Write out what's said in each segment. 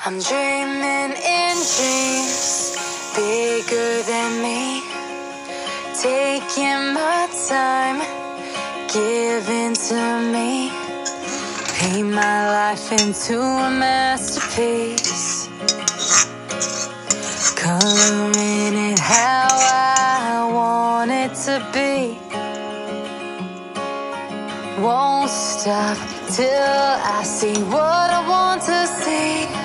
I'm dreaming in dreams bigger than me, taking my time, giving to me, paint my life into a masterpiece, coloring it how I want it to be. Won't stop till I see what I want to see.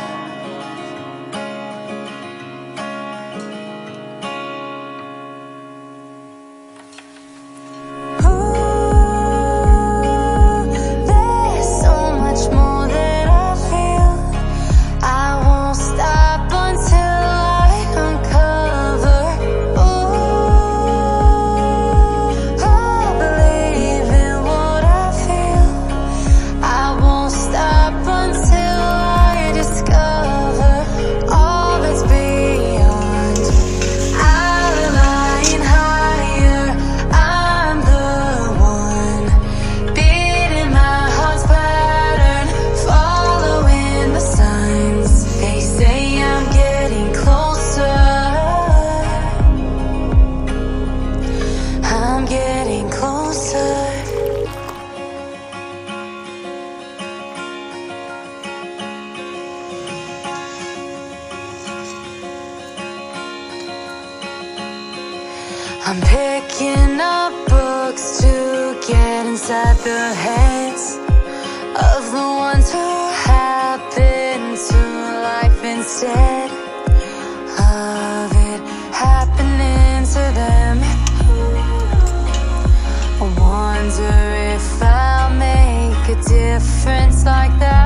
I'm picking up books to get inside the heads of the ones who happen to life instead of it happening to them. I wonder if I'll make a difference like that.